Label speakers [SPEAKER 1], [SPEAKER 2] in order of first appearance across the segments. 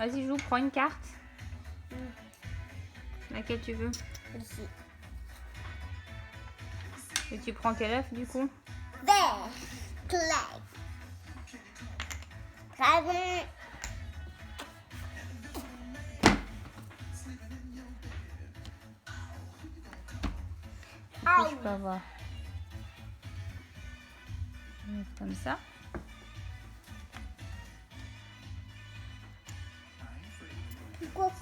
[SPEAKER 1] Vas-y, joue, prends une carte. Laquelle tu veux?
[SPEAKER 2] Ici.
[SPEAKER 1] Et tu prends quel œuf du coup?
[SPEAKER 2] Vert. Clair. Dragon.
[SPEAKER 1] Après, je peux avoir. Je vais mettre comme ça.
[SPEAKER 2] Coucou.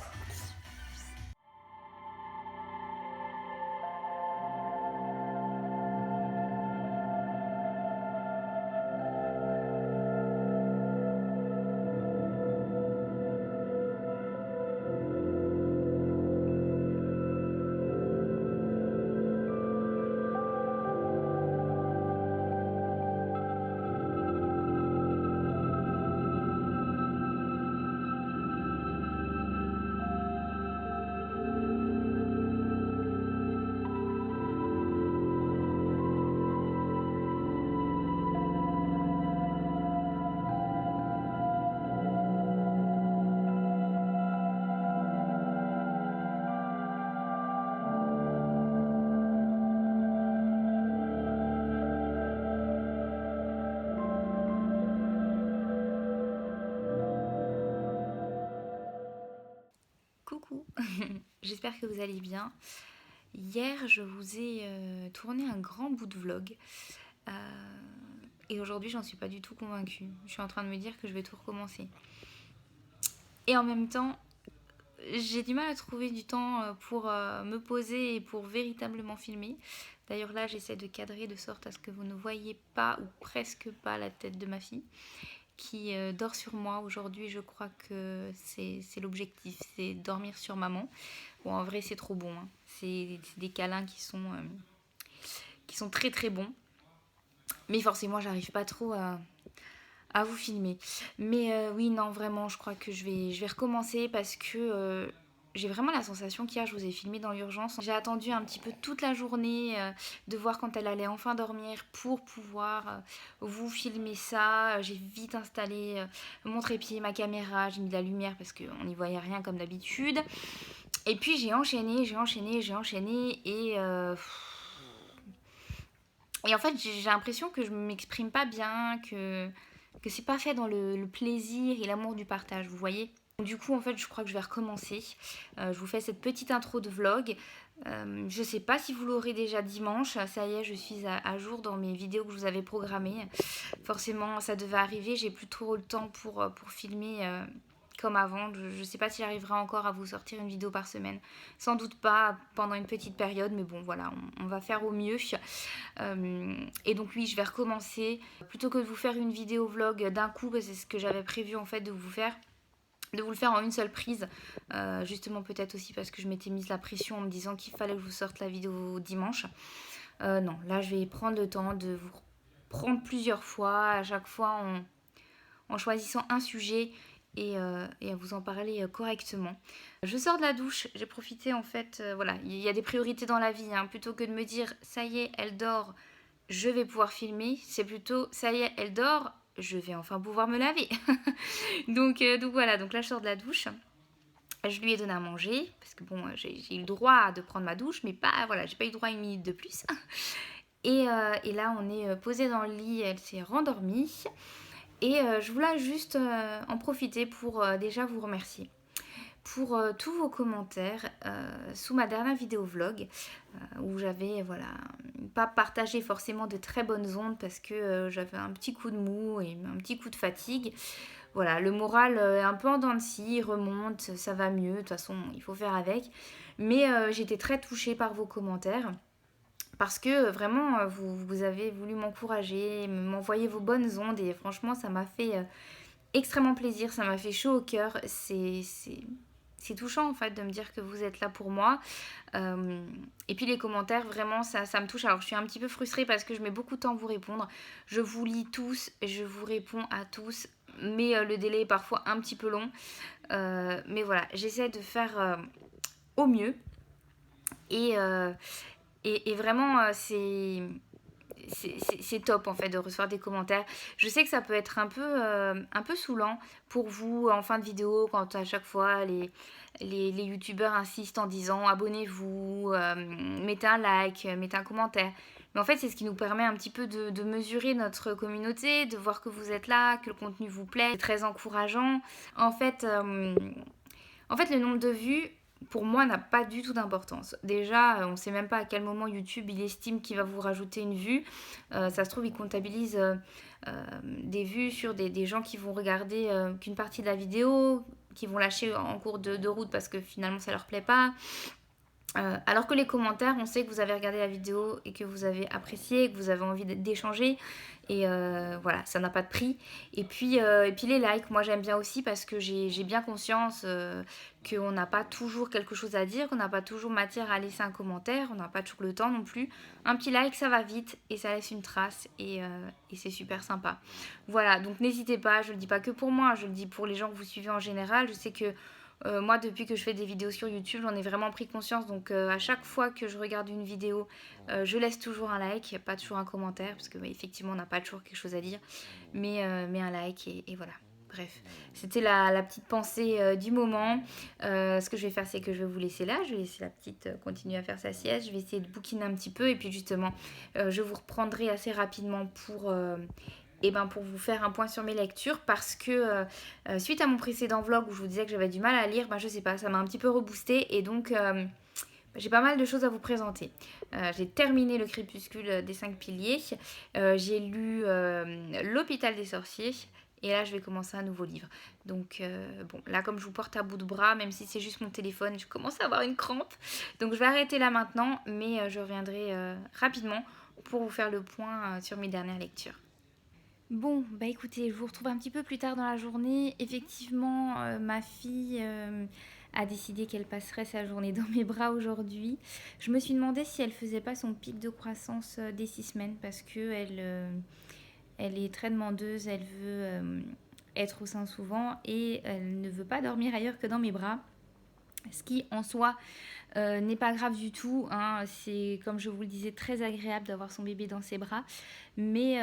[SPEAKER 1] Coucou, j'espère que vous allez bien. Hier, je vous ai tourné un grand bout de vlog. Et aujourd'hui, j'en suis pas du tout convaincue. Je suis en train de me dire que je vais tout recommencer. Et en même temps, j'ai du mal à trouver du temps pour me poser et pour véritablement filmer. D'ailleurs là, j'essaie de cadrer de sorte à ce que vous ne voyez pas ou presque pas la tête de ma fille qui dort sur moi. Aujourd'hui, je crois que c'est l'objectif, c'est dormir sur maman. Bon, en vrai, c'est trop bon, hein. C'est des câlins qui sont très très bons. Mais forcément, j'arrive pas trop à vous filmer. Mais oui, non, vraiment, je crois que je vais recommencer parce que j'ai vraiment la sensation qu'hier, je vous ai filmé dans l'urgence. J'ai attendu un petit peu toute la journée de voir quand elle allait enfin dormir pour pouvoir vous filmer ça. J'ai vite installé mon trépied, ma caméra, j'ai mis de la lumière parce qu'on n'y voyait rien comme d'habitude. Et puis j'ai enchaîné et en fait j'ai l'impression que je m'exprime pas bien, que c'est pas fait dans le plaisir et l'amour du partage, vous voyez. Du coup, en fait, je crois que je vais recommencer. Je vous fais cette petite intro de vlog. Je sais pas si vous l'aurez déjà dimanche. Ça y est, je suis à jour dans mes vidéos que je vous avais programmées. Forcément, ça devait arriver. J'ai plus trop le temps pour filmer comme avant. Je sais pas si j'arriverai encore à vous sortir une vidéo par semaine. Sans doute pas pendant une petite période, mais bon, voilà, on va faire au mieux. Et donc oui, je vais recommencer. Plutôt que de vous faire une vidéo vlog d'un coup, parce que c'est ce que j'avais prévu en fait de vous faire, de vous le faire en une seule prise, justement peut-être aussi parce que je m'étais mise la pression en me disant qu'il fallait que je vous sorte la vidéo dimanche. Non, là je vais prendre le temps de vous prendre plusieurs fois, à chaque fois en choisissant un sujet et à vous en parler correctement. Je sors de la douche, j'ai profité en fait, voilà, il y a des priorités dans la vie, hein. Plutôt que de me dire ça y est, elle dort, je vais pouvoir filmer, c'est plutôt ça y est, elle dort, je vais enfin pouvoir me laver. donc voilà, donc là je sors de la douche. Je lui ai donné à manger, parce que bon, j'ai eu le droit de prendre ma douche, mais pas, voilà, j'ai pas eu le droit à une minute de plus. Et là, on est posé dans le lit, elle s'est rendormie. Et je voulais juste en profiter pour déjà vous remercier pour tous vos commentaires sous ma dernière vidéo vlog où j'avais voilà pas partagé forcément de très bonnes ondes parce que j'avais un petit coup de mou et un petit coup de fatigue. Voilà, le moral est un peu en dents de scie, il remonte, ça va mieux, de toute façon il faut faire avec. Mais j'étais très touchée par vos commentaires parce que vraiment vous avez voulu m'encourager, m'envoyer vos bonnes ondes et franchement ça m'a fait extrêmement plaisir, ça m'a fait chaud au cœur, c'est touchant en fait de me dire que vous êtes là pour moi. Et puis les commentaires, vraiment ça me touche. Alors je suis un petit peu frustrée parce que je mets beaucoup de temps à vous répondre. Je vous lis tous, je vous réponds à tous, mais le délai est parfois un petit peu long. Mais voilà, j'essaie de faire au mieux. Et vraiment, c'est top en fait de recevoir des commentaires. Je sais que ça peut être un peu saoulant pour vous en fin de vidéo quand à chaque fois les youtubeurs insistent en disant abonnez-vous, mettez un like, mettez un commentaire. Mais en fait, c'est ce qui nous permet un petit peu de mesurer notre communauté, de voir que vous êtes là, que le contenu vous plaît. C'est très encourageant. En fait, le nombre de vues, pour moi, n'a pas du tout d'importance. Déjà, on ne sait même pas à quel moment YouTube il estime qu'il va vous rajouter une vue. Ça se trouve, il comptabilise des vues sur des gens qui vont regarder qu'une partie de la vidéo, qui vont lâcher en cours de route parce que finalement ça leur plaît pas. Alors que les commentaires, on sait que vous avez regardé la vidéo et que vous avez apprécié, que vous avez envie d'échanger. Et voilà, ça n'a pas de prix. Et puis les likes, moi j'aime bien aussi parce que j'ai bien conscience qu'on n'a pas toujours quelque chose à dire, qu'on n'a pas toujours matière à laisser un commentaire, on n'a pas toujours le temps non plus. Un petit like, ça va vite et ça laisse une trace et c'est super sympa. Voilà, donc n'hésitez pas, je le dis pas que pour moi, je le dis pour les gens que vous suivez en général. Je sais que moi, depuis que je fais des vidéos sur YouTube, j'en ai vraiment pris conscience. Donc, à chaque fois que je regarde une vidéo, je laisse toujours un like, pas toujours un commentaire, parce que effectivement, on n'a pas toujours quelque chose à dire, mais un like et voilà. Bref, c'était la petite pensée du moment. Ce que je vais faire, c'est que je vais vous laisser là. Je vais laisser la petite continuer à faire sa sieste. Je vais essayer de bouquiner un petit peu. Et puis justement, je vous reprendrai assez rapidement pour vous faire un point sur mes lectures parce que suite à mon précédent vlog où je vous disais que j'avais du mal à lire, je sais pas, ça m'a un petit peu reboosté et donc j'ai pas mal de choses à vous présenter. J'ai terminé le crépuscule des 5 piliers, j'ai lu l'hôpital des sorciers et là je vais commencer un nouveau livre. Donc bon, là comme je vous porte à bout de bras, même si c'est juste mon téléphone, je commence à avoir une crampe. Donc je vais arrêter là maintenant, mais je reviendrai rapidement pour vous faire le point sur mes dernières lectures. Bon, écoutez, je vous retrouve un petit peu plus tard dans la journée. Effectivement, ma fille a décidé qu'elle passerait sa journée dans mes bras aujourd'hui. Je me suis demandé si elle faisait pas son pic de croissance dès 6 semaines parce que elle est très demandeuse, elle veut être au sein souvent et elle ne veut pas dormir ailleurs que dans mes bras. Ce qui en soi n'est pas grave du tout, hein. C'est comme je vous le disais très agréable d'avoir son bébé dans ses bras, mais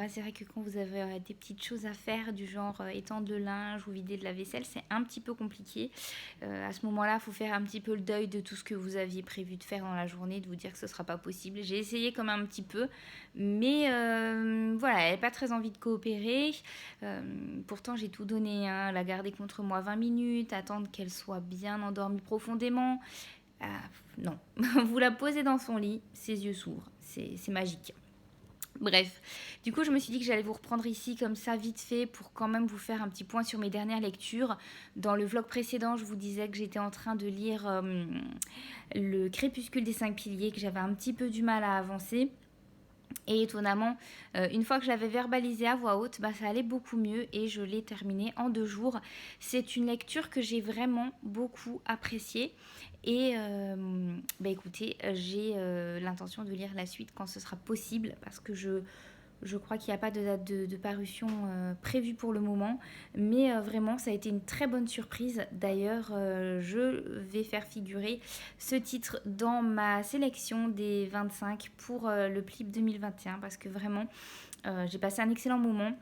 [SPEAKER 1] c'est vrai que quand vous avez des petites choses à faire du genre étendre le linge ou vider de la vaisselle, c'est un petit peu compliqué. À ce moment-là, il faut faire un petit peu le deuil de tout ce que vous aviez prévu de faire dans la journée, de vous dire que ce ne sera pas possible. J'ai essayé quand même un petit peu, mais voilà, elle n'a pas très envie de coopérer. Pourtant, j'ai tout donné, hein. La garder contre moi 20 minutes, attendre qu'elle soit bien endormie profondément. Non, vous la posez dans son lit, ses yeux s'ouvrent, c'est magique. Bref, du coup je me suis dit que j'allais vous reprendre ici comme ça vite fait pour quand même vous faire un petit point sur mes dernières lectures. Dans le vlog précédent, je vous disais que j'étais en train de lire le crépuscule des 5 piliers, que j'avais un petit peu du mal à avancer. Et étonnamment, une fois que je l'avais verbalisé à voix haute, ça allait beaucoup mieux et je l'ai terminé en 2 jours. C'est une lecture que j'ai vraiment beaucoup appréciée. Et écoutez, j'ai l'intention de lire la suite quand ce sera possible parce que je crois qu'il n'y a pas de date de parution prévue pour le moment. Mais vraiment, ça a été une très bonne surprise. D'ailleurs, je vais faire figurer ce titre dans ma sélection des 25 pour le PLIB 2021 parce que vraiment, j'ai passé un excellent moment.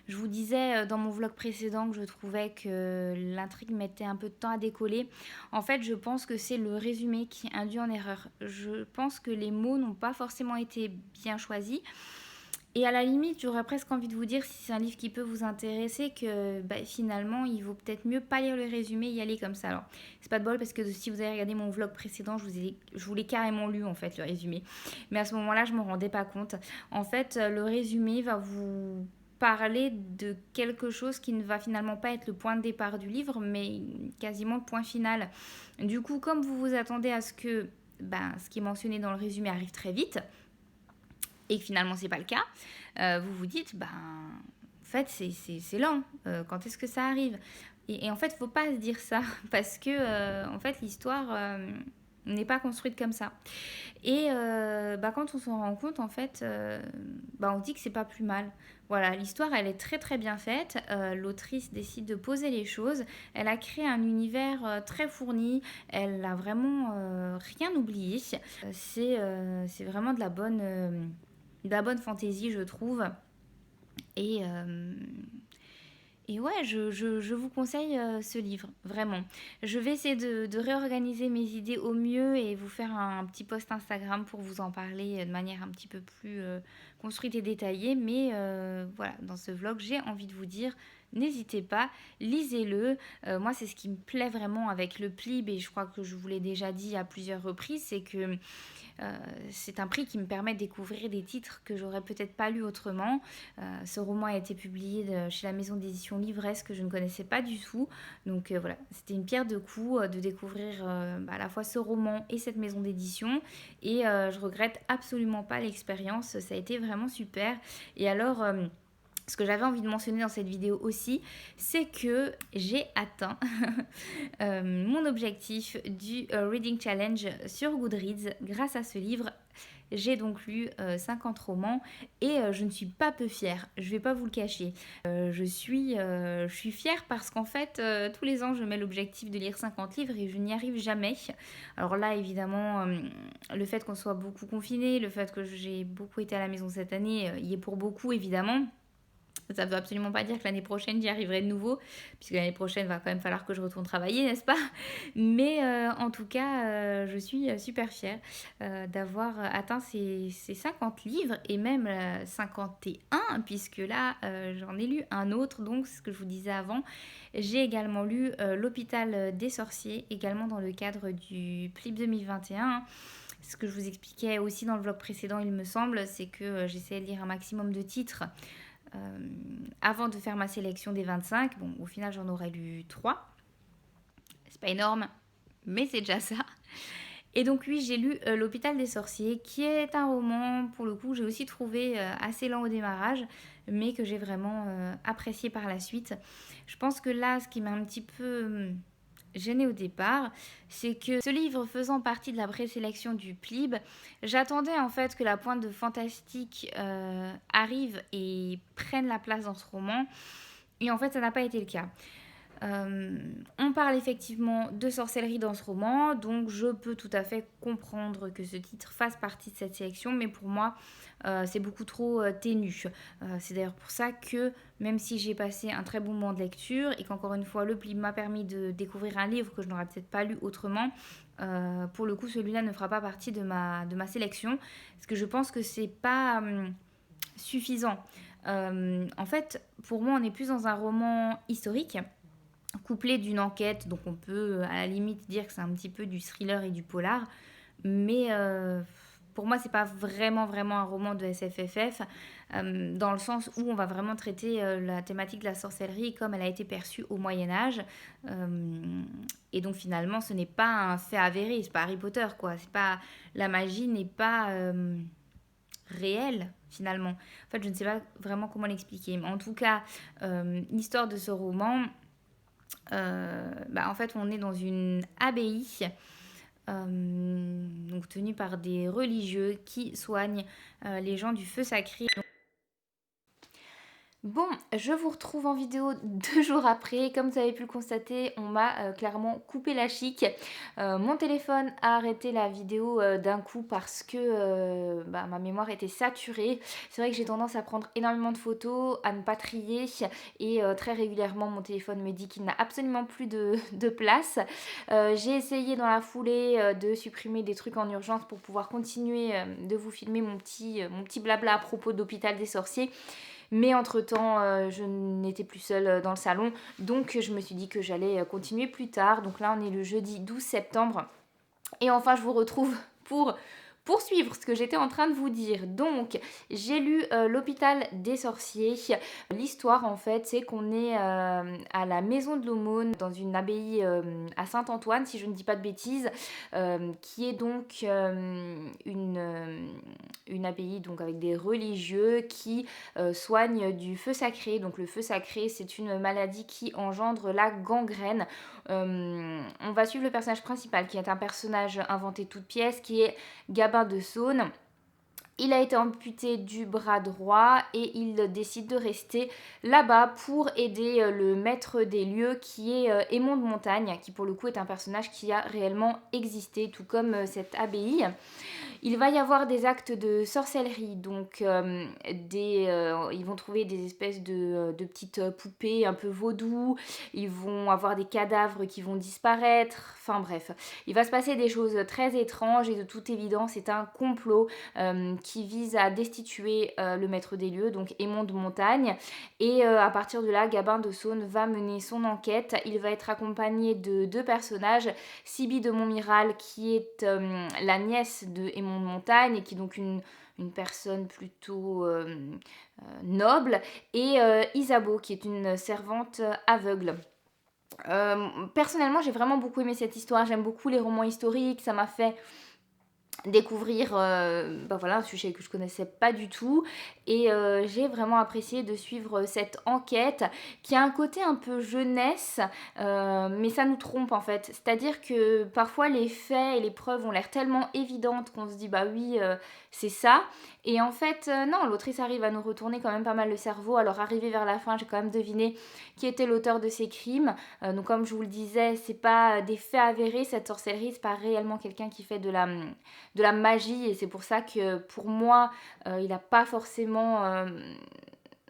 [SPEAKER 1] Je vous disais dans mon vlog précédent que je trouvais que l'intrigue mettait un peu de temps à décoller. En fait, je pense que c'est le résumé qui induit en erreur. Je pense que les mots n'ont pas forcément été bien choisis. Et à la limite, j'aurais presque envie de vous dire, si c'est un livre qui peut vous intéresser, que finalement, il vaut peut-être mieux pas lire le résumé et y aller comme ça. Alors, c'est pas de bol parce que si vous avez regardé mon vlog précédent, je vous l'ai carrément lu en fait, le résumé. Mais à ce moment-là, je ne me rendais pas compte. En fait, le résumé va vous parler de quelque chose qui ne va finalement pas être le point de départ du livre, mais quasiment le point final. Du coup, comme vous vous attendez à ce que ce qui est mentionné dans le résumé arrive très vite, et que finalement c'est pas le cas, vous vous dites en fait c'est lent, quand est-ce que ça arrive et en fait faut pas se dire ça parce que en fait l'histoire n'est pas construite comme ça et quand on s'en rend compte en fait on dit que c'est pas plus mal. Voilà, l'histoire elle est très très bien faite, l'autrice décide de poser les choses, elle a créé un univers très fourni, elle a vraiment rien oublié, c'est vraiment de la bonne de la bonne fantaisie, je trouve. Et, ouais, je vous conseille ce livre, vraiment. Je vais essayer de réorganiser mes idées au mieux et vous faire un petit post Instagram pour vous en parler de manière un petit peu plus construite et détaillée. Mais voilà, dans ce vlog, j'ai envie de vous dire, n'hésitez pas, lisez-le. Moi, c'est ce qui me plaît vraiment avec le Plib, et je crois que je vous l'ai déjà dit à plusieurs reprises, c'est que c'est un prix qui me permet de découvrir des titres que j'aurais peut-être pas lus autrement. Ce roman a été publié chez la maison d'édition Livresse, que je ne connaissais pas du tout. Donc voilà, c'était une pierre de coups de découvrir à la fois ce roman et cette maison d'édition. Et je regrette absolument pas l'expérience, ça a été vraiment super. Et alors... ce que j'avais envie de mentionner dans cette vidéo aussi, c'est que j'ai atteint mon objectif du Reading Challenge sur Goodreads grâce à ce livre. J'ai donc lu 50 romans et je ne suis pas peu fière, je vais pas vous le cacher. Je suis fière parce qu'en fait, tous les ans, je mets l'objectif de lire 50 livres et je n'y arrive jamais. Alors là, évidemment, le fait qu'on soit beaucoup confiné, le fait que j'ai beaucoup été à la maison cette année, y est pour beaucoup, évidemment. Ça ne veut absolument pas dire que l'année prochaine j'y arriverai de nouveau, puisque l'année prochaine va quand même falloir que je retourne travailler, n'est-ce pas? Mais en tout cas, je suis super fière d'avoir atteint ces 50 livres, et même 51, puisque là j'en ai lu un autre, donc ce que je vous disais avant. J'ai également lu L'Hôpital des Sorciers, également dans le cadre du Plib 2021. Ce que je vous expliquais aussi dans le vlog précédent, il me semble, c'est que j'essayais de lire un maximum de titres avant de faire ma sélection des 25. Bon, au final, j'en aurais lu 3. C'est pas énorme, mais c'est déjà ça. Et donc oui, j'ai lu L'Hôpital des Sorciers, qui est un roman, pour le coup, j'ai aussi trouvé assez lent au démarrage, mais que j'ai vraiment apprécié par la suite. Je pense que là, ce qui m'a un petit peu gênée au départ, c'est que ce livre faisant partie de la présélection du Plib, j'attendais en fait que la pointe de fantastique arrive et prenne la place dans ce roman, et en fait ça n'a pas été le cas. On parle effectivement de sorcellerie dans ce roman, donc je peux tout à fait comprendre que ce titre fasse partie de cette sélection, mais pour moi c'est beaucoup trop ténu. C'est d'ailleurs pour ça que même si j'ai passé un très bon moment de lecture et qu'encore une fois le Plib m'a permis de découvrir un livre que je n'aurais peut-être pas lu autrement, pour le coup celui-là ne fera pas partie de ma sélection, parce que je pense que c'est pas suffisant. En fait, pour moi on est plus dans un roman historique, couplé d'une enquête, donc on peut à la limite dire que c'est un petit peu du thriller et du polar, mais pour moi c'est pas vraiment un roman de SFFF, dans le sens où on va vraiment traiter la thématique de la sorcellerie comme elle a été perçue au Moyen-Âge, et donc finalement ce n'est pas un fait avéré, c'est pas Harry Potter quoi, c'est pas, la magie n'est pas réelle finalement. En fait je ne sais pas vraiment comment l'expliquer, mais en tout cas l'histoire de ce roman, en fait on est dans une abbaye donc tenue par des religieux qui soignent les gens du feu sacré. Bon, je vous retrouve en vidéo 2 jours après. Comme vous avez pu le constater, on m'a clairement coupé la chic. Mon téléphone a arrêté la vidéo d'un coup parce que ma mémoire était saturée. C'est vrai que j'ai tendance à prendre énormément de photos, à ne pas trier, et très régulièrement mon téléphone me dit qu'il n'a absolument plus de place. J'ai essayé dans la foulée de supprimer des trucs en urgence pour pouvoir continuer de vous filmer mon petit blabla à propos de l'Hôpital des Sorciers. Mais entre-temps, je n'étais plus seule dans le salon, donc je me suis dit que j'allais continuer plus tard. Donc là, on est le jeudi 12 septembre. Et enfin, je vous retrouve pour poursuivre ce que j'étais en train de vous dire. Donc, j'ai lu L'Hôpital des Sorciers. L'histoire, en fait, c'est qu'on est à la Maison de l'Aumône, dans une abbaye à Saint-Antoine, si je ne dis pas de bêtises, qui est donc une abbaye donc avec des religieux qui soignent du feu sacré. Donc le feu sacré, c'est une maladie qui engendre la gangrène. On va suivre le personnage principal, qui est un personnage inventé toute pièce, qui est Gabin de Saône. Il a été amputé du bras droit et il décide de rester là-bas pour aider le maître des lieux, qui est Aymon de Montagne, qui pour le coup est un personnage qui a réellement existé, tout comme cette abbaye. Il va y avoir des actes de sorcellerie, donc ils vont trouver des espèces de petites poupées un peu vaudou, ils vont avoir des cadavres qui vont disparaître, enfin bref. Il va se passer des choses très étranges et de toute évidence c'est un complot qui vise à destituer le maître des lieux, donc Aimon de Montagne. Et à partir de là, Gabin de Saône va mener son enquête. Il va être accompagné de 2 personnages, Siby de Montmiral qui est la nièce de Aimon de Montagne et qui est donc une personne plutôt noble, et Isabeau qui est une servante aveugle. Personnellement, j'ai vraiment beaucoup aimé cette histoire, j'aime beaucoup les romans historiques, ça m'a fait découvrir voilà, un sujet que je connaissais pas du tout, et j'ai vraiment apprécié de suivre cette enquête qui a un côté un peu jeunesse, mais ça nous trompe en fait, c'est à dire que parfois les faits et les preuves ont l'air tellement évidentes qu'on se dit bah oui c'est ça, et en fait non, l'autrice arrive à nous retourner quand même pas mal le cerveau. Alors arrivé vers la fin, j'ai quand même deviné qui était l'auteur de ces crimes, donc comme je vous le disais, c'est pas des faits avérés, cette sorcellerie, c'est pas réellement quelqu'un qui fait de la magie, et c'est pour ça que pour moi il n'a pas forcément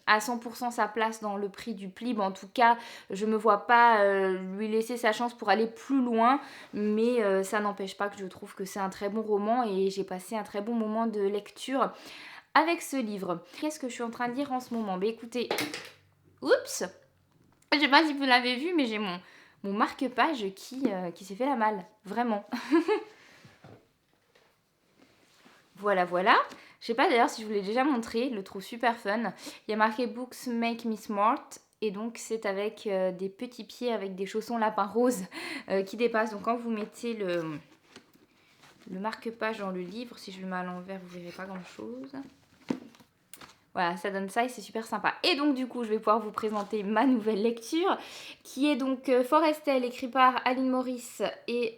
[SPEAKER 1] à 100% sa place dans le prix du Plib. En tout cas, je me vois pas lui laisser sa chance pour aller plus loin, mais ça n'empêche pas que je trouve que c'est un très bon roman et j'ai passé un très bon moment de lecture avec ce livre. Qu'est-ce que je suis en train de lire en ce moment? Bah écoutez, oups, je sais pas si vous l'avez vu, mais j'ai mon marque-page qui s'est fait la malle, vraiment. Voilà. Je sais pas d'ailleurs si je vous l'ai déjà montré, je le trouve super fun. Il y a marqué Books Make Me Smart, et donc c'est avec des petits pieds avec des chaussons lapin rose qui dépassent. Donc quand vous mettez le marque-page dans le livre, si je le mets à l'envers, vous verrez pas grand chose. Voilà, ça donne ça et c'est super sympa. Et donc du coup, je vais pouvoir vous présenter ma nouvelle lecture, qui est donc Forestel, écrit par Aline Maurice et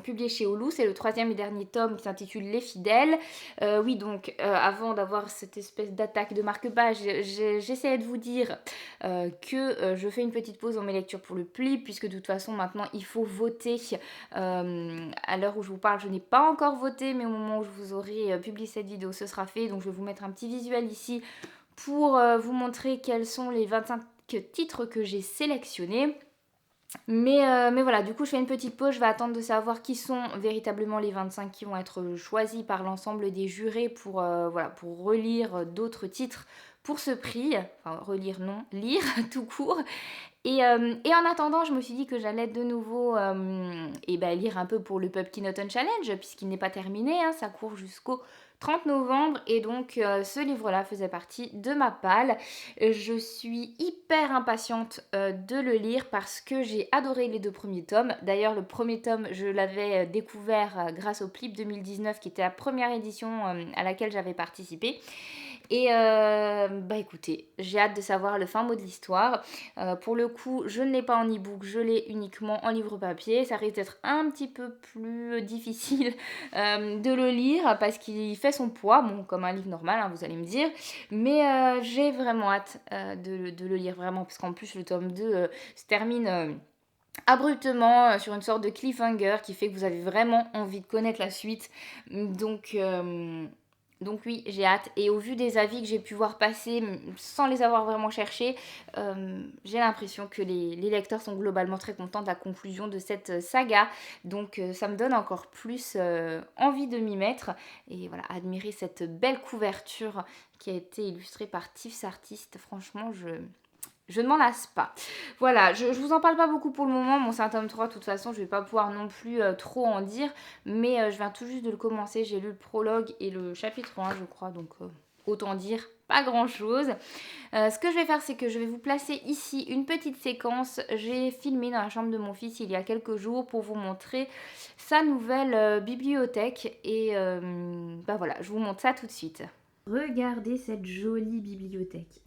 [SPEAKER 1] publié chez Houloux. C'est le 3e et dernier tome qui s'intitule Les Fidèles. Oui, donc avant d'avoir cette espèce d'attaque de marque-page, j'essayais de vous dire que je fais une petite pause dans mes lectures pour le Plib, puisque de toute façon maintenant il faut voter. À l'heure où je vous parle, je n'ai pas encore voté, mais au moment où je vous aurai publié cette vidéo, ce sera fait. Donc je vais vous mettre un petit visuel ici pour vous montrer quels sont les 25 titres que j'ai sélectionnés. Mais voilà, du coup je fais une petite pause, je vais attendre de savoir qui sont véritablement les 25 qui vont être choisis par l'ensemble des jurés pour relire d'autres titres pour ce prix. Enfin relire non, lire tout court. Et en attendant, je me suis dit que j'allais de nouveau lire un peu pour le Pupkin Autumn Challenge, puisqu'il n'est pas terminé, hein, ça court jusqu'au 30 novembre, et donc ce livre-là faisait partie de ma palle. Je suis hyper impatiente de le lire parce que j'ai adoré les 2 premiers tomes. D'ailleurs, le premier tome, je l'avais découvert grâce au Plib 2019, qui était la première édition à laquelle j'avais participé. Et écoutez, j'ai hâte de savoir le fin mot de l'histoire. Pour le coup, je ne l'ai pas en e-book, je l'ai uniquement en livre papier. Ça risque d'être un petit peu plus difficile de le lire parce qu'il fait son poids, bon, comme un livre normal, hein, vous allez me dire. Mais j'ai vraiment hâte de le lire, vraiment, parce qu'en plus, le tome 2 se termine abruptement sur une sorte de cliffhanger qui fait que vous avez vraiment envie de connaître la suite. Donc oui, j'ai hâte. Et au vu des avis que j'ai pu voir passer, sans les avoir vraiment cherchés, j'ai l'impression que les lecteurs sont globalement très contents de la conclusion de cette saga. Donc ça me donne encore plus envie de m'y mettre. Et voilà, admirer cette belle couverture qui a été illustrée par Tiff's Artist. Franchement, je ne m'en lasse pas. Voilà, je vous en parle pas beaucoup pour le moment. Bon, c'est un tome 3, de toute façon, je vais pas pouvoir non plus trop en dire. Mais je viens tout juste de le commencer. J'ai lu le prologue et le chapitre 1, je crois. Donc, autant dire pas grand-chose. Ce que je vais faire, c'est que je vais vous placer ici une petite séquence. J'ai filmé dans la chambre de mon fils il y a quelques jours pour vous montrer sa nouvelle bibliothèque. Et voilà, je vous montre ça tout de suite. Regardez cette jolie bibliothèque.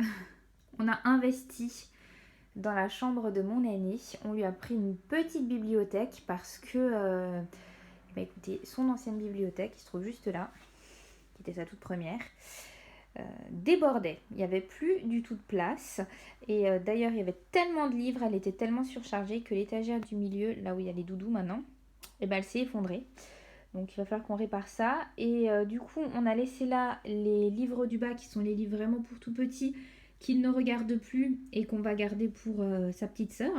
[SPEAKER 1] On a investi dans la chambre de mon aîné. On lui a pris une petite bibliothèque parce que, écoutez, son ancienne bibliothèque, qui se trouve juste là, qui était sa toute première, débordait. Il n'y avait plus du tout de place. Et d'ailleurs, il y avait tellement de livres, elle était tellement surchargée que l'étagère du milieu, là où il y a les doudous maintenant, elle s'est effondrée. Donc il va falloir qu'on répare ça. Et du coup, on a laissé là les livres du bas qui sont les livres vraiment pour tout petits qu'il ne regarde plus et qu'on va garder pour sa petite sœur.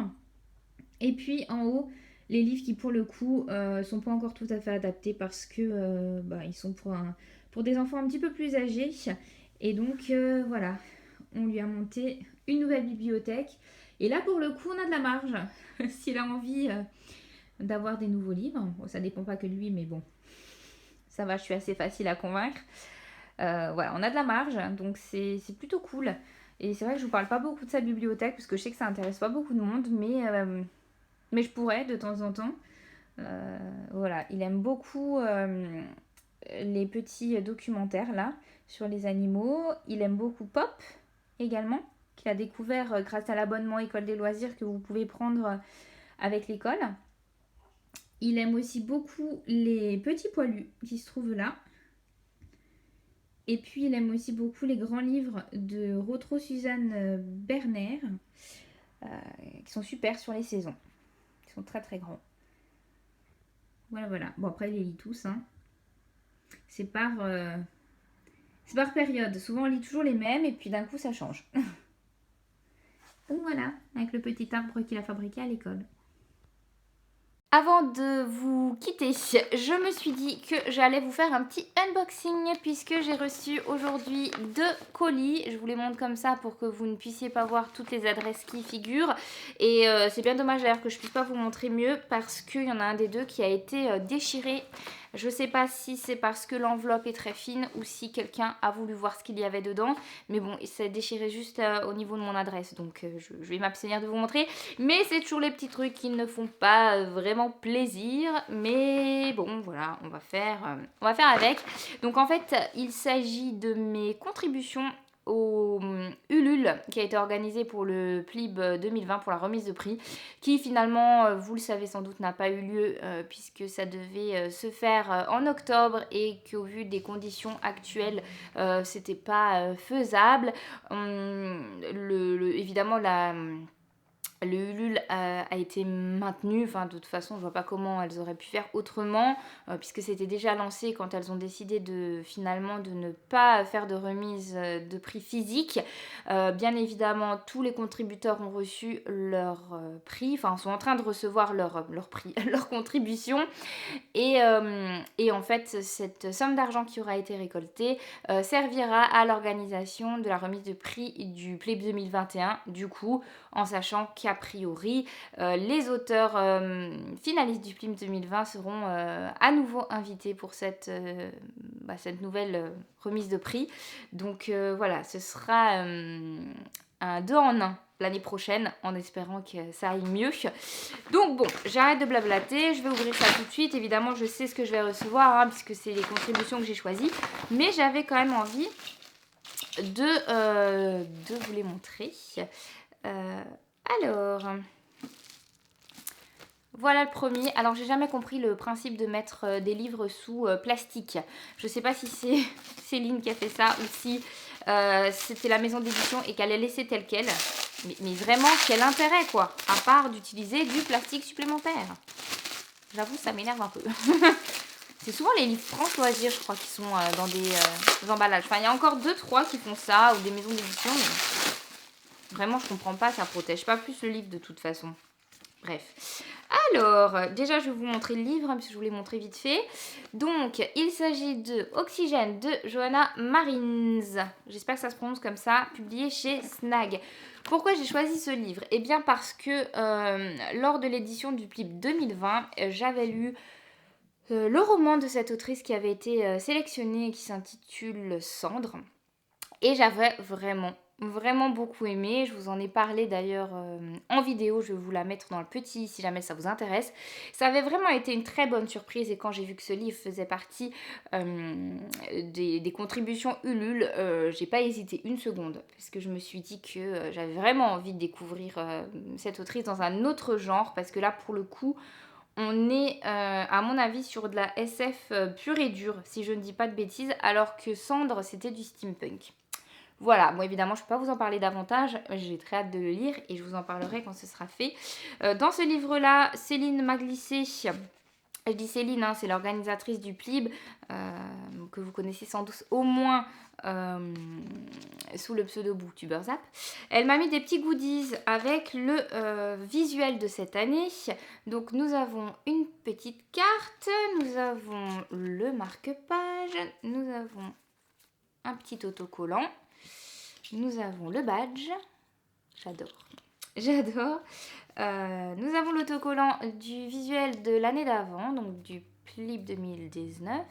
[SPEAKER 1] Et puis en haut, les livres qui pour le coup sont pas encore tout à fait adaptés parce que ils sont pour des enfants un petit peu plus âgés. Et donc voilà, on lui a monté une nouvelle bibliothèque. Et là pour le coup, on a de la marge. S'il a envie d'avoir des nouveaux livres, bon, ça dépend pas que de lui, mais bon, ça va, je suis assez facile à convaincre. Voilà, on a de la marge, donc c'est plutôt cool. Et c'est vrai que je vous parle pas beaucoup de sa bibliothèque parce que je sais que ça intéresse pas beaucoup de monde, mais je pourrais de temps en temps. Voilà, il aime beaucoup les petits documentaires là sur les animaux. Il aime beaucoup Pop également, qu'il a découvert grâce à l'abonnement École des loisirs que vous pouvez prendre avec l'école. Il aime aussi beaucoup les petits poilus qui se trouvent là. Et puis il aime aussi beaucoup les grands livres de Rotro Suzanne Berner, qui sont super sur les saisons. Ils sont très très grands. Voilà. Bon, après, il les lit tous. Hein. C'est par période. Souvent, on lit toujours les mêmes et puis d'un coup, ça change. Donc voilà, avec le petit arbre qu'il a fabriqué à l'école. Avant de vous quitter, je me suis dit que j'allais vous faire un petit unboxing puisque j'ai reçu aujourd'hui 2 colis. Je vous les montre comme ça pour que vous ne puissiez pas voir toutes les adresses qui figurent. Et c'est bien dommage d'ailleurs que je puisse pas vous montrer mieux parce qu'il y en a un des deux qui a été déchiré. Je sais pas si c'est parce que l'enveloppe est très fine ou si quelqu'un a voulu voir ce qu'il y avait dedans. Mais bon, il s'est déchiré juste au niveau de mon adresse. Donc je vais m'abstenir de vous montrer. Mais c'est toujours les petits trucs qui ne font pas vraiment plaisir. Mais bon, voilà, on va faire avec. Donc en fait, il s'agit de mes contributions au Ulule qui a été organisé pour le PLIB 2020 pour la remise de prix qui finalement, vous le savez sans doute, n'a pas eu lieu puisque ça devait se faire en octobre et qu'au vu des conditions actuelles, c'était pas faisable. Évidemment, le Ulule a été maintenu, enfin de toute façon je vois pas comment elles auraient pu faire autrement puisque c'était déjà lancé quand elles ont décidé finalement de ne pas faire de remise de prix physique. Bien évidemment tous les contributeurs ont reçu leur prix, enfin sont en train de recevoir leur prix, leur contribution et en fait cette somme d'argent qui aura été récoltée servira à l'organisation de la remise de prix du PLIB 2021 du coup en sachant qu'a priori les auteurs finalistes du PLIB 2020 seront à nouveau invités pour cette nouvelle remise de prix. Donc voilà, ce sera un 2 en 1 l'année prochaine en espérant que ça aille mieux. Donc bon, j'arrête de blablater, je vais ouvrir ça tout de suite. Évidemment, je sais ce que je vais recevoir puisque c'est les contributions que j'ai choisies. Mais j'avais quand même envie de vous les montrer. Alors, voilà le premier. Alors, j'ai jamais compris le principe de mettre des livres sous plastique. Je sais pas si c'est Céline qui a fait ça ou si c'était la maison d'édition et qu'elle l'a laissé tel quel. Mais vraiment, quel intérêt quoi, à part d'utiliser du plastique supplémentaire. J'avoue, ça m'énerve un peu. C'est souvent les livres France Loisirs, je crois, qui sont dans des emballages. Enfin, il y a encore 2-3 qui font ça, ou des maisons d'édition, mais vraiment, je comprends pas, ça protège pas plus le livre de toute façon. Bref. Alors, déjà, je vais vous montrer le livre, parce que je vous l'ai montré vite fait. Donc, il s'agit de Oxygène de Johanna Marins. J'espère que ça se prononce comme ça, publié chez Snag. Pourquoi j'ai choisi ce livre? Eh bien, parce que lors de l'édition du PLIB 2020, j'avais lu le roman de cette autrice qui avait été sélectionné et qui s'intitule Cendre. Et j'avais vraiment beaucoup aimé. Je vous en ai parlé d'ailleurs en vidéo. Je vais vous la mettre dans le petit si jamais ça vous intéresse. Ça avait vraiment été une très bonne surprise. Et quand j'ai vu que ce livre faisait partie des contributions Ulule, j'ai pas hésité une seconde. Parce que je me suis dit que j'avais vraiment envie de découvrir cette autrice dans un autre genre. Parce que là, pour le coup, on est, à mon avis, sur de la SF pure et dure, si je ne dis pas de bêtises, alors que Cendre, c'était du steampunk. Voilà, bon évidemment je ne peux pas vous en parler davantage, j'ai très hâte de le lire et je vous en parlerai quand ce sera fait. Dans ce livre-là, Céline m'a glissé Je dis Céline, hein, c'est l'organisatrice du PLIB, que vous connaissez sans doute au moins sous le pseudo BooktuberZap. Elle m'a mis des petits goodies avec le visuel de cette année. Donc nous avons une petite carte, nous avons le marque-page, nous avons un petit autocollant, nous avons le badge, j'adore. Nous avons l'autocollant du visuel de l'année d'avant, donc du PLIB 2019.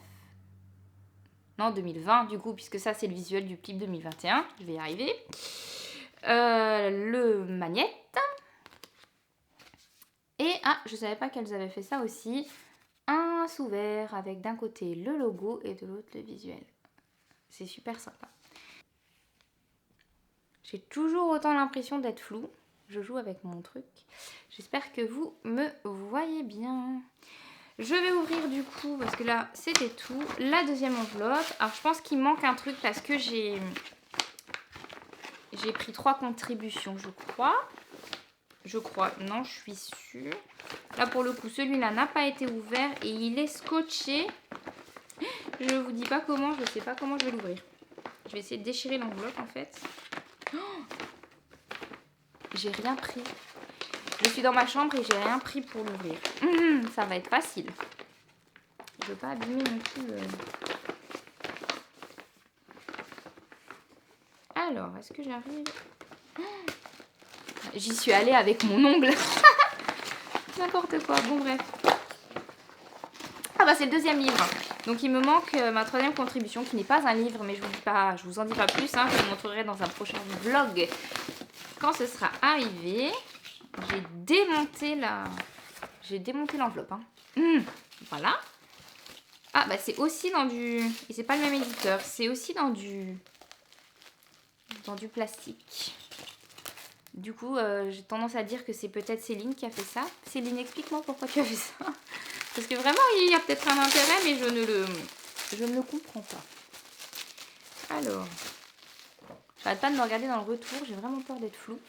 [SPEAKER 1] Non, 2020 du coup, puisque ça c'est le visuel du PLIB 2021. Je vais y arriver. Le magnète. Et, je savais pas qu'elles avaient fait ça aussi. Un sous-vert avec d'un côté le logo et de l'autre le visuel. C'est super sympa. J'ai toujours autant l'impression d'être floue. Je joue avec mon truc. J'espère que vous me voyez bien. Je vais ouvrir du coup, parce que là, c'était tout, la deuxième enveloppe. Alors, je pense qu'il manque un truc parce que j'ai pris 3 contributions, je crois. Non, je suis sûre. Là, pour le coup, celui-là n'a pas été ouvert et il est scotché. Je vous dis pas comment, je sais pas comment je vais l'ouvrir. Je vais essayer de déchirer l'enveloppe, en fait. J'ai rien pris. Je suis dans ma chambre et j'ai rien pris pour l'ouvrir. Ça va être facile. Je veux pas abîmer non plus. Alors, est-ce que j'arrive? J'y suis allée avec mon ongle. N'importe quoi. Bon, bref. Ah bah c'est le deuxième livre. Donc il me manque ma 3e contribution qui n'est pas un livre, mais je vous en dis pas plus. Je vous montrerai dans un prochain vlog quand ce sera arrivé. J'ai démonté l'enveloppe. Voilà. Ah bah c'est aussi dans du... Et c'est pas le même éditeur. C'est aussi dans du plastique. Du coup, j'ai tendance à dire que c'est peut-être Céline qui a fait ça. Céline, explique-moi pourquoi tu as fait ça. Parce que vraiment, il y a peut-être un intérêt, mais je ne le comprends pas. Alors, j'arrête pas de me regarder dans le retour. J'ai vraiment peur d'être floue.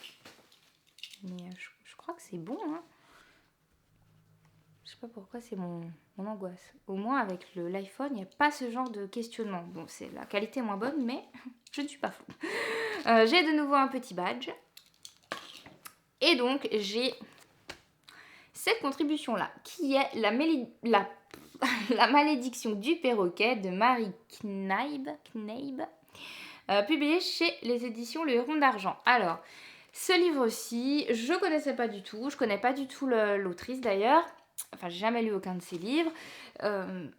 [SPEAKER 1] Mais je crois que c'est bon. Je sais pas pourquoi c'est mon angoisse. Au moins, avec l'iPhone, il n'y a pas ce genre de questionnement. Bon, la qualité est moins bonne, mais je ne suis pas floue. J'ai de nouveau un petit badge. Et donc, j'ai cette contribution-là, qui est la malédiction du perroquet de Marie Kneib, publiée chez les éditions Le Héron d'Argent. Alors, ce livre-ci, je ne connaissais pas du tout. Je ne connais pas du tout l'autrice d'ailleurs. Enfin, j'ai jamais lu aucun de ses livres.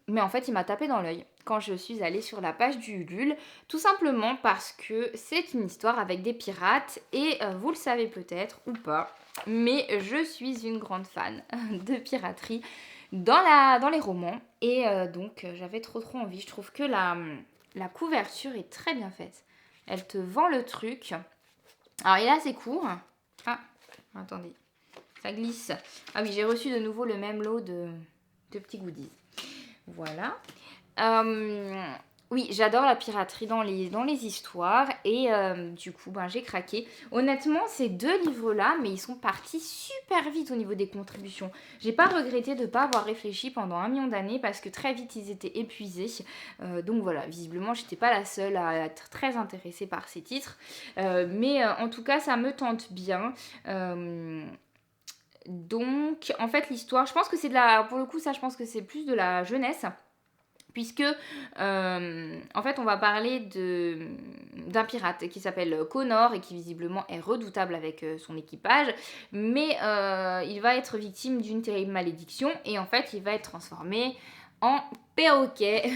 [SPEAKER 1] Mais en fait, il m'a tapé dans l'œil quand je suis allée sur la page du Ulule. Tout simplement parce que c'est une histoire avec des pirates. Et vous le savez peut-être ou pas, mais je suis une grande fan de piraterie dans les romans. Et donc, j'avais trop envie. Je trouve que la couverture est très bien faite. Elle te vend le truc. Alors, il est assez court. Ah, attendez. Ça glisse. Ah oui, j'ai reçu de nouveau le même lot de petits goodies. Voilà. Oui, j'adore la piraterie dans les histoires. Et du coup, j'ai craqué. Honnêtement, ces 2 livres-là, mais ils sont partis super vite au niveau des contributions. J'ai pas regretté de ne pas avoir réfléchi pendant 1 million d'années parce que très vite, ils étaient épuisés. Donc voilà, visiblement, j'étais pas la seule à être très intéressée par ces titres. Mais en tout cas, ça me tente bien. Donc, en fait, l'histoire, je pense que c'est pour le coup, ça, je pense que c'est plus de la jeunesse. Puisque, en fait, on va parler d'un pirate qui s'appelle Connor et qui visiblement est redoutable avec son équipage. Mais il va être victime d'une terrible malédiction et en fait, il va être transformé en perroquet.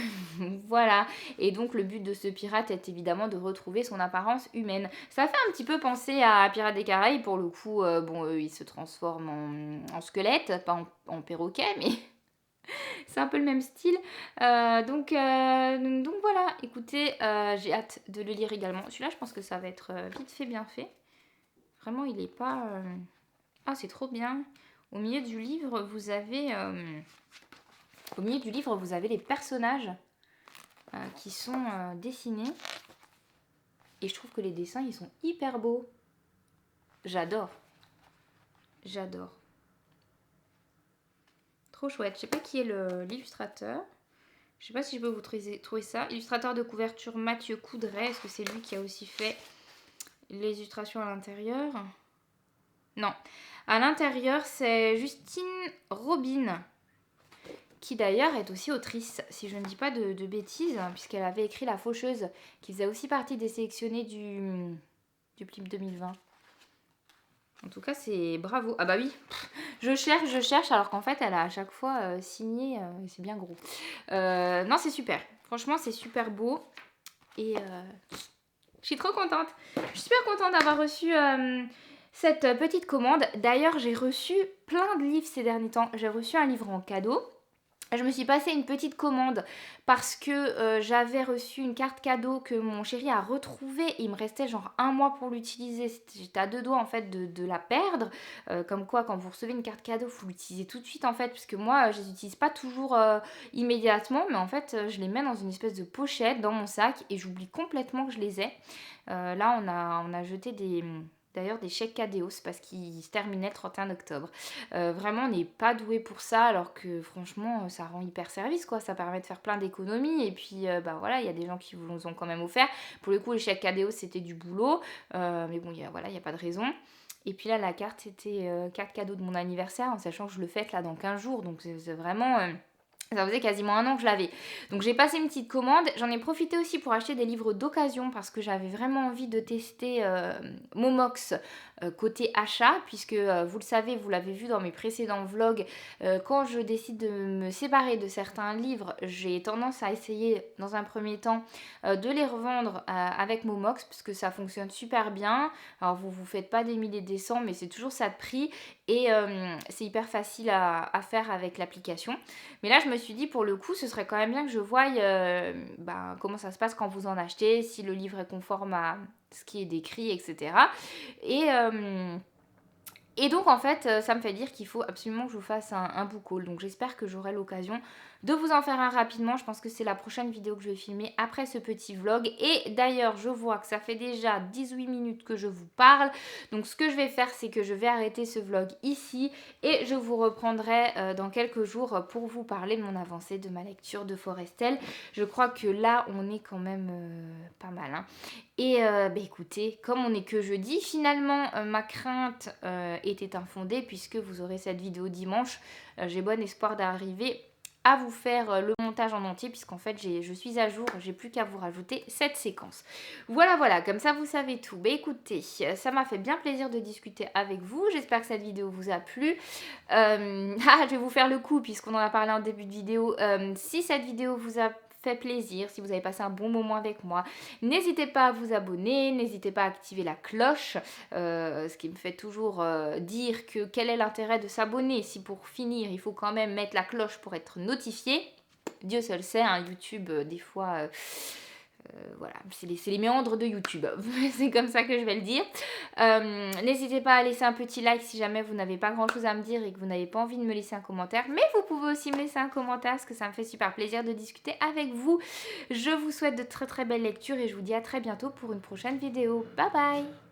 [SPEAKER 1] Voilà. Et donc, le but de ce pirate est évidemment de retrouver son apparence humaine. Ça fait un petit peu penser à Pirates des Caraïbes. Pour le coup, il se transforme en squelette, pas en perroquet, mais... C'est un peu le même style. Donc voilà, écoutez, j'ai hâte de le lire également. Celui-là, je pense que ça va être vite fait, bien fait. Vraiment, il est pas... Ah, c'est trop bien. Au milieu du livre, vous avez les personnages qui sont dessinés. Et je trouve que les dessins, ils sont hyper beaux. J'adore. Trop chouette. Je sais pas qui est l'illustrateur. Je sais pas si je peux vous trouver ça. Illustrateur de couverture Mathieu Coudray. Est-ce que c'est lui qui a aussi fait les illustrations à l'intérieur? Non. À l'intérieur, c'est Justine Robin, qui d'ailleurs est aussi autrice, si je ne dis pas de bêtises, puisqu'elle avait écrit La Faucheuse, qui faisait aussi partie des sélectionnés du PLIP 2020. En tout cas, c'est bravo. Ah bah oui, je cherche, alors qu'en fait, elle a à chaque fois signé, c'est bien gros. Non, c'est super. Franchement, c'est super beau. Et je suis trop contente. Je suis super contente d'avoir reçu cette petite commande. D'ailleurs, j'ai reçu plein de livres ces derniers temps. J'ai reçu un livre en cadeau. Je me suis passé une petite commande parce que j'avais reçu une carte cadeau que mon chéri a retrouvée. Il me restait genre 1 mois pour l'utiliser. J'étais à 2 doigts en fait de la perdre. Comme quoi, quand vous recevez une carte cadeau, il faut l'utiliser tout de suite en fait. Puisque moi, je les utilise pas toujours immédiatement. Mais en fait, je les mets dans une espèce de pochette dans mon sac et j'oublie complètement que je les ai. Là, on a jeté d'ailleurs des chèques cadeaux parce qu'ils se terminaient le 31 octobre. Vraiment, on n'est pas doué pour ça, alors que franchement, ça rend hyper service, quoi. Ça permet de faire plein d'économies. Et puis, bah voilà, il y a des gens qui vous ont quand même offert. Pour le coup, les chèques cadeaux, c'était du boulot. Mais bon, il n'y a pas de raison. Et puis là, la carte, c'était carte cadeau de mon anniversaire, en sachant que je le fête là dans 15 jours. Donc, c'est vraiment... ça faisait quasiment 1 an que je l'avais. Donc j'ai passé une petite commande. J'en ai profité aussi pour acheter des livres d'occasion parce que j'avais vraiment envie de tester Momox côté achat. Puisque vous le savez, vous l'avez vu dans mes précédents vlogs, quand je décide de me séparer de certains livres, j'ai tendance à essayer dans un premier temps de les revendre avec Momox parce que ça fonctionne super bien. Alors vous faites pas des milliers et des cents, mais c'est toujours ça de prix. Et c'est hyper facile à faire avec l'application. Mais là, je me suis dit, pour le coup, ce serait quand même bien que je voie comment ça se passe quand vous en achetez, si le livre est conforme à ce qui est décrit, etc. Et donc, en fait, ça me fait dire qu'il faut absolument que je vous fasse un book haul. Donc, j'espère que j'aurai l'occasion de vous en faire un rapidement. Je pense que c'est la prochaine vidéo que je vais filmer après ce petit vlog. Et d'ailleurs, je vois que ça fait déjà 18 minutes que je vous parle. Donc, ce que je vais faire, c'est que je vais arrêter ce vlog ici. Et je vous reprendrai dans quelques jours pour vous parler de mon avancée, de ma lecture de Forestel. Je crois que là, on est quand même pas mal, hein. Et écoutez, comme on n'est que jeudi, finalement ma crainte était infondée puisque vous aurez cette vidéo dimanche. J'ai bon espoir d'arriver à vous faire le montage en entier puisqu'en fait je suis à jour, j'ai plus qu'à vous rajouter cette séquence. Voilà, comme ça vous savez tout. Écoutez, ça m'a fait bien plaisir de discuter avec vous, j'espère que cette vidéo vous a plu. Je vais vous faire le coup puisqu'on en a parlé en début de vidéo. Si cette vidéo vous a fait plaisir, si vous avez passé un bon moment avec moi, n'hésitez pas à vous abonner, n'hésitez pas à activer la cloche, ce qui me fait toujours dire que quel est l'intérêt de s'abonner si pour finir il faut quand même mettre la cloche pour être notifié. Dieu seul sait, hein, YouTube des fois voilà, c'est les méandres de YouTube, c'est comme ça que je vais le dire. N'hésitez pas à laisser un petit like si jamais vous n'avez pas grand chose à me dire et que vous n'avez pas envie de me laisser un commentaire, mais vous pouvez aussi me laisser un commentaire parce que ça me fait super plaisir de discuter avec vous. Je vous souhaite de très très belles lectures et je vous dis à très bientôt pour une prochaine vidéo. Bye bye.